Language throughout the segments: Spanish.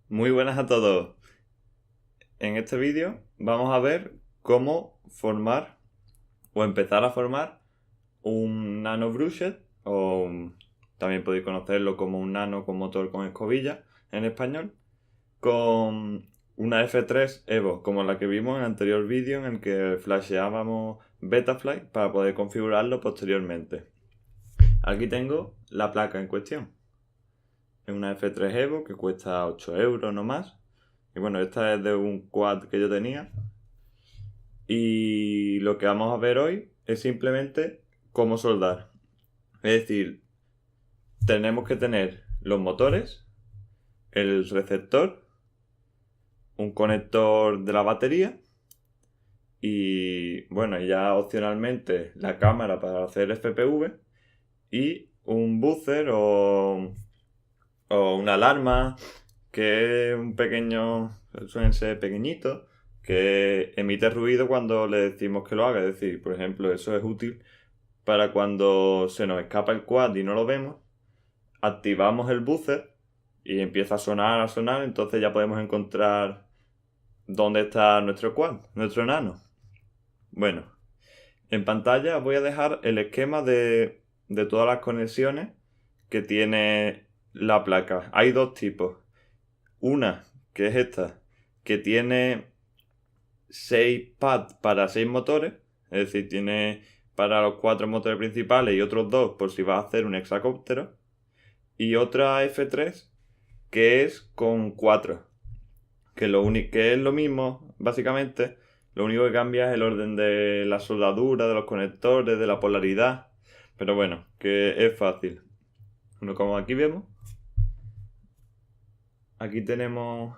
Muy buenas a todos. En este vídeo vamos a ver cómo formar o empezar a formar un nano brushed también podéis conocerlo como un nano con motor con escobilla en español, con una F3 Evo como la que vimos en el anterior vídeo en el que flasheábamos Betaflight para poder configurarlo posteriormente. Aquí tengo la placa en cuestión. Es una F3 Evo que cuesta 8 euros no más. Y bueno, esta es de un quad que yo tenía. Y lo que vamos a ver hoy es simplemente cómo soldar. Es decir, tenemos que tener los motores, el receptor, un conector de la batería y bueno, ya opcionalmente la cámara para hacer FPV y un buzzer o una alarma que es un pequeño, suelen ser pequeñitos, que emite ruido cuando le decimos que lo haga. Es decir, por ejemplo, eso es útil para cuando se nos escapa el quad y no lo vemos, activamos el buzzer y empieza a sonar, entonces ya podemos encontrar dónde está nuestro quad, nuestro nano. Bueno, en pantalla os voy a dejar el esquema de todas las conexiones que tiene la placa. Hay dos tipos. Una, que es esta, que tiene 6 pads para 6 motores, es decir, tiene para los 4 motores principales y otros 2 por si vas a hacer un hexacóptero. Y otra F3 que es con 4, que es lo mismo, básicamente. Lo único que cambia es el orden de la soldadura, de los conectores, de la polaridad. Pero bueno, que es fácil. Bueno, como aquí vemos, aquí tenemos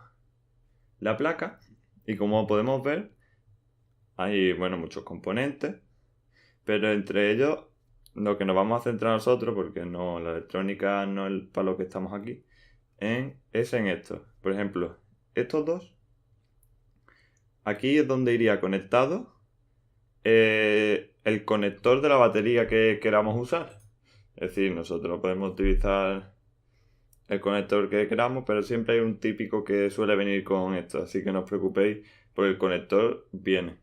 la placa y como podemos ver hay muchos componentes, pero entre ellos lo que nos vamos a centrar nosotros, porque no, la electrónica no es para lo que estamos aquí, es en esto. Por ejemplo, estos dos, aquí es donde iría conectado el conector de la batería que queramos usar. Es decir, nosotros podemos utilizar el conector que queramos, pero siempre hay un típico que suele venir con esto, así que no os preocupéis porque el conector viene.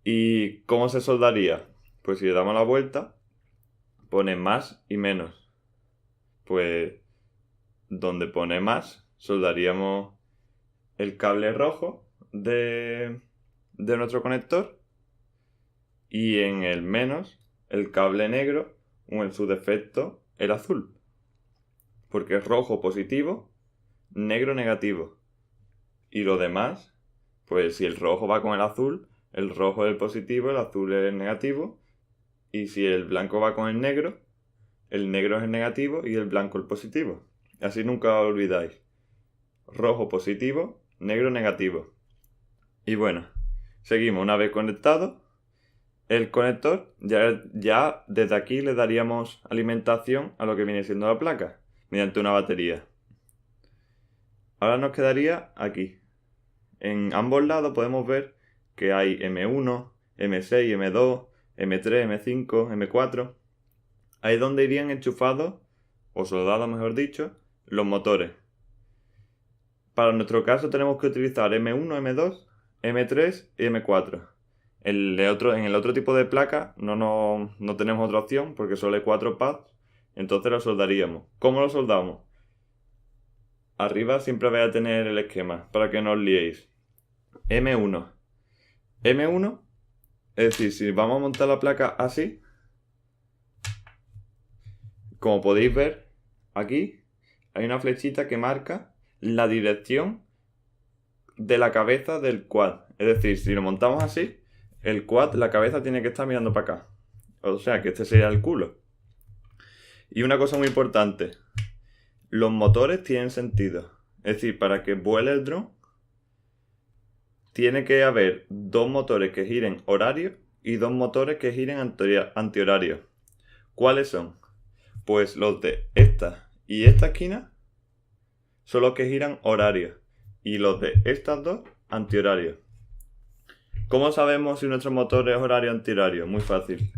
¿Y cómo se soldaría? Pues si le damos la vuelta, pone más y menos. Pues donde pone más, soldaríamos el cable rojo de nuestro conector y en el menos el cable negro o en su defecto el azul. Porque es rojo positivo, negro negativo. Y lo demás, pues si el rojo va con el rojo es el positivo, el azul es el negativo. Y si el blanco va con el negro es el negativo y el blanco el positivo. Así nunca os olvidáis. Rojo positivo, negro negativo. Y bueno, seguimos una vez conectado. El conector, ya desde aquí le daríamos alimentación a lo que viene siendo la placa, mediante una batería. Ahora nos quedaría aquí. En ambos lados podemos ver que hay M1, M6, M2, M3, M5, M4. Ahí es donde irían enchufados, o soldados mejor dicho, los motores. Para nuestro caso tenemos que utilizar M1, M2, M3 y M4. En el otro tipo de placa no tenemos otra opción porque solo hay 4 pads, entonces lo soldaríamos. ¿Cómo lo soldamos? Arriba siempre vais a tener el esquema para que no os liéis. M1. M1, es decir, si vamos a montar la placa así, como podéis ver, aquí hay una flechita que marca la dirección de la cabeza del quad. Es decir, si lo montamos así, el quad, la cabeza tiene que estar mirando para acá. O sea, que este sería el culo. Y una cosa muy importante, los motores tienen sentido. Es decir, para que vuele el dron, tiene que haber 2 motores que giren horario y 2 motores que giren antihorario. ¿Cuáles son? Pues los de esta y esta esquina son los que giran horario y los de estas dos antihorario. ¿Cómo sabemos si nuestro motor es horario o antihorario? Muy fácil.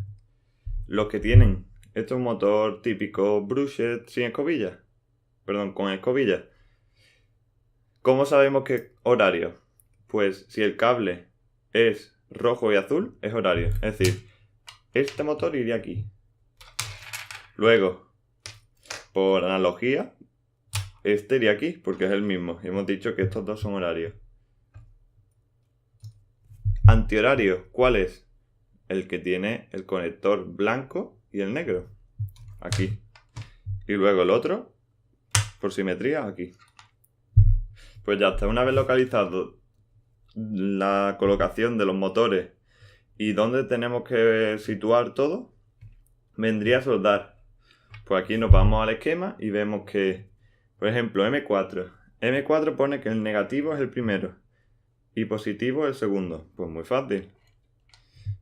Los que tienen, esto es un motor típico brushed sin escobilla, perdón, con escobilla. ¿Cómo sabemos qué horario? Pues si el cable es rojo y azul, es horario. Es decir, este motor iría aquí. Luego, por analogía, este iría aquí, porque es el mismo. Hemos dicho que estos dos son horarios. Antihorario, ¿cuál es? El que tiene el conector blanco y el negro. Aquí. Y luego el otro, por simetría, aquí. Pues ya está. Una vez localizado la colocación de los motores y dónde tenemos que situar todo, vendría a soldar. Pues aquí nos vamos al esquema y vemos que, por ejemplo, M4. M4 pone que el negativo es el primero y positivo el segundo. Pues muy fácil.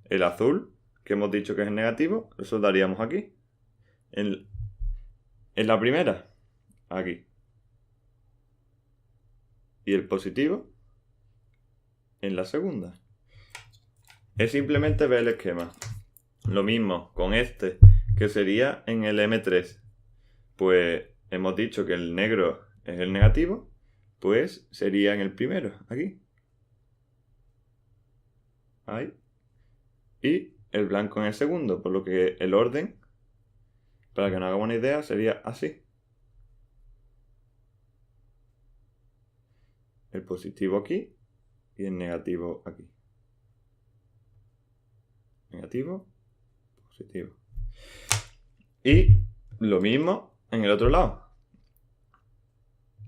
El azul, que hemos dicho que es el negativo, lo soldaríamos aquí. En la primera, aquí. Y el positivo, en la segunda. Es simplemente ver el esquema. Lo mismo con este, que sería en el M3. Pues hemos dicho que el negro es el negativo, pues sería en el primero, aquí. Ahí. Y el blanco en el segundo, por lo que el orden, para que nos hagamos una idea, sería así. El positivo aquí y el negativo aquí. Negativo, positivo. Y lo mismo en el otro lado.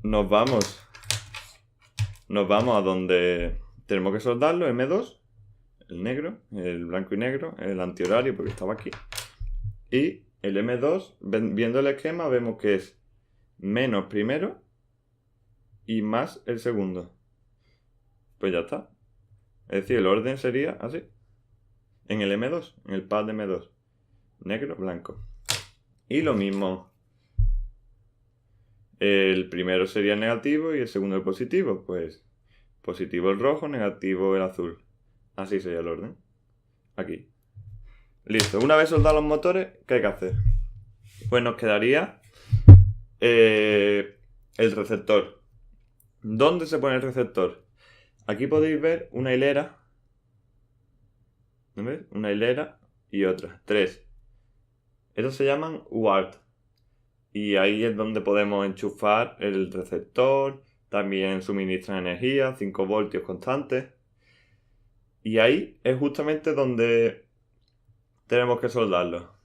Nos vamos a donde tenemos que soldarlo, M2, el negro, el blanco y negro, el antihorario porque estaba aquí. Y el M2, viendo el esquema, vemos que es menos primero y más el segundo. Pues ya está. Es decir, el orden sería así. En el M2, en el pad de M2. Negro, blanco. Y lo mismo. El primero sería el negativo y el segundo el positivo. Pues positivo el rojo, negativo el azul. Así sería el orden. Aquí. Listo. Una vez soldados los motores, ¿qué hay que hacer? Pues nos quedaría el receptor. ¿Dónde se pone el receptor? Aquí podéis ver una hilera. ¿No ves? Una hilera y otra. 3. Estos se llaman UART. Y ahí es donde podemos enchufar el receptor. También suministra energía, 5 voltios constantes. Y ahí es justamente donde tenemos que soldarlo.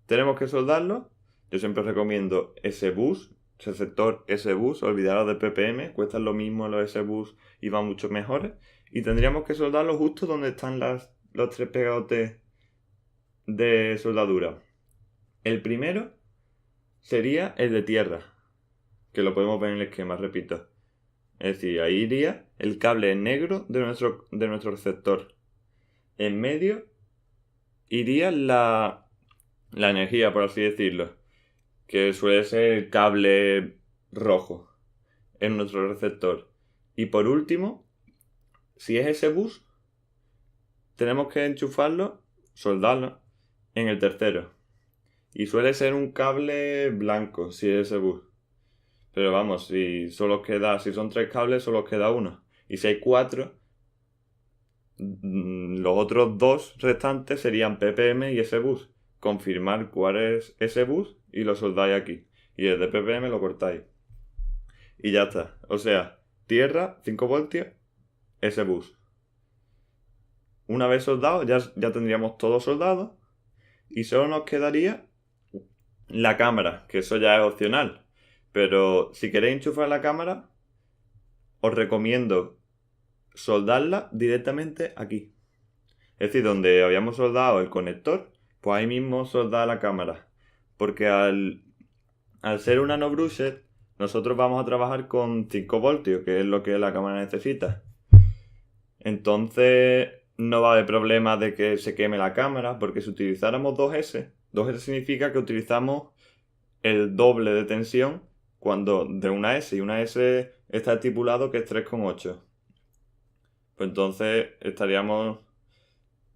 Yo siempre recomiendo S-Bus, receptor S-Bus, olvidaros de PPM, cuestan lo mismo los S-Bus y van mucho mejores. Y tendríamos que soldarlo justo donde están los 3 pegotes de soldadura. El primero sería el de tierra, que lo podemos ver en el esquema, repito. Es decir, ahí iría el cable negro de nuestro receptor. En medio iría la energía, por así decirlo, que suele ser el cable rojo en nuestro receptor. Y por último, si es ese bus, tenemos que enchufarlo, soldarlo, en el tercero. Y suele ser un cable blanco, si es ese bus. Pero vamos, si son 3 cables, solo queda uno. Y si hay 4, los otros 2 restantes serían PPM y S-Bus. Confirmar cuál es S-Bus y lo soldáis aquí. Y el de PPM lo cortáis. Y ya está. O sea, tierra, 5 voltios, S-Bus. Una vez soldado, ya tendríamos todo soldado. Y solo nos quedaría la cámara, que eso ya es opcional. Pero si queréis enchufar la cámara, os recomiendo soldarla directamente aquí. Es decir, donde habíamos soldado el conector, pues ahí mismo soldar la cámara. Porque al ser una no brushed, nosotros vamos a trabajar con 5 voltios, que es lo que la cámara necesita. Entonces no va a haber problema de que se queme la cámara, porque si utilizáramos 2S, 2S significa que utilizamos el doble de tensión cuando de una S, y una S está estipulado que es 3,8. Pues entonces estaríamos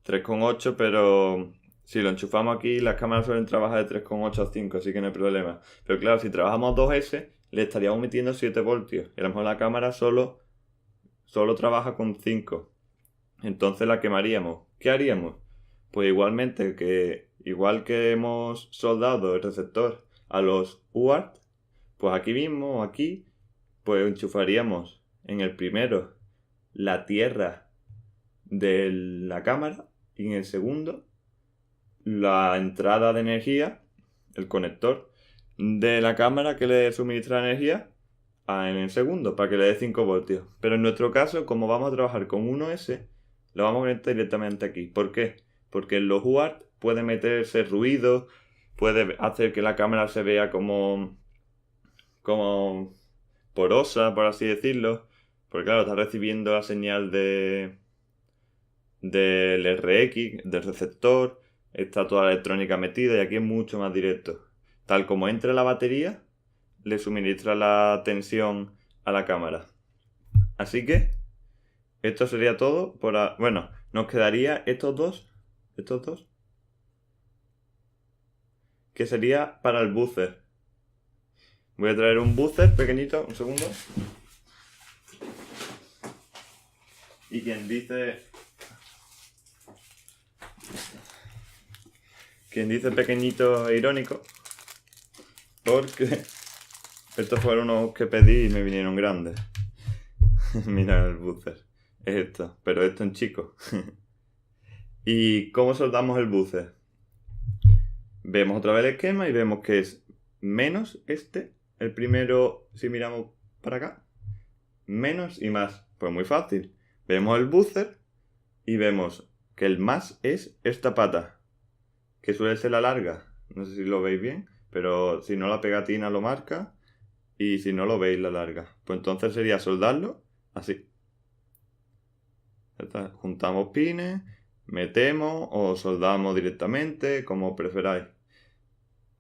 3,8, pero si lo enchufamos aquí, las cámaras suelen trabajar de 3,8 a 5, así que no hay problema. Pero claro, si trabajamos 2S, le estaríamos metiendo 7 voltios. Y a lo mejor la cámara solo trabaja con 5. Entonces la quemaríamos. ¿Qué haríamos? Pues igual que hemos soldado el receptor a los UART, pues aquí mismo o aquí, pues enchufaríamos en el primero la tierra de la cámara y en el segundo la entrada de energía, el conector de la cámara que le suministra energía en el segundo para que le dé 5 voltios. Pero en nuestro caso, como vamos a trabajar con 1S, lo vamos a conectar directamente aquí. ¿Por qué? Porque en los UART puede meterse ruido, puede hacer que la cámara se vea como porosa, por así decirlo. Porque claro, está recibiendo la señal del RX, del receptor, está toda la electrónica metida y aquí es mucho más directo. Tal como entre la batería, le suministra la tensión a la cámara. Así que esto sería todo bueno, nos quedaría estos dos, que sería para el buzzer. Voy a traer un buzzer pequeñito, un segundo. Y quien dice pequeñito e irónico, porque estos fueron unos que pedí y me vinieron grandes. Mira el buzzer. Es esto, pero esto en chico. ¿Y cómo soldamos el buzzer? Vemos otra vez el esquema y vemos que es menos el primero, si miramos para acá, menos y más. Pues muy fácil. Vemos el buzzer y vemos que el más es esta pata, que suele ser la larga. No sé si lo veis bien, pero si no la pegatina lo marca y si no lo veis la larga. Pues entonces sería soldarlo así. Juntamos pines, metemos o soldamos directamente, como preferáis.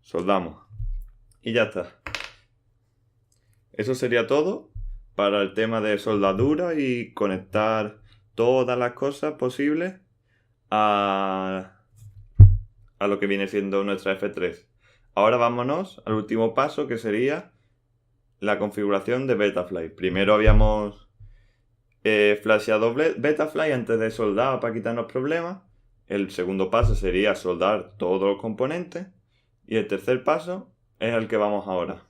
Soldamos. Y ya está. Eso sería todo para el tema de soldadura y conectar todas las cosas posibles a lo que viene siendo nuestra F3. Ahora vámonos al último paso, que sería la configuración de Betaflight. Primero habíamos flasheado Betaflight antes de soldar para quitarnos problemas. El segundo paso sería soldar todos los componentes. Y el tercer paso es el que vamos ahora.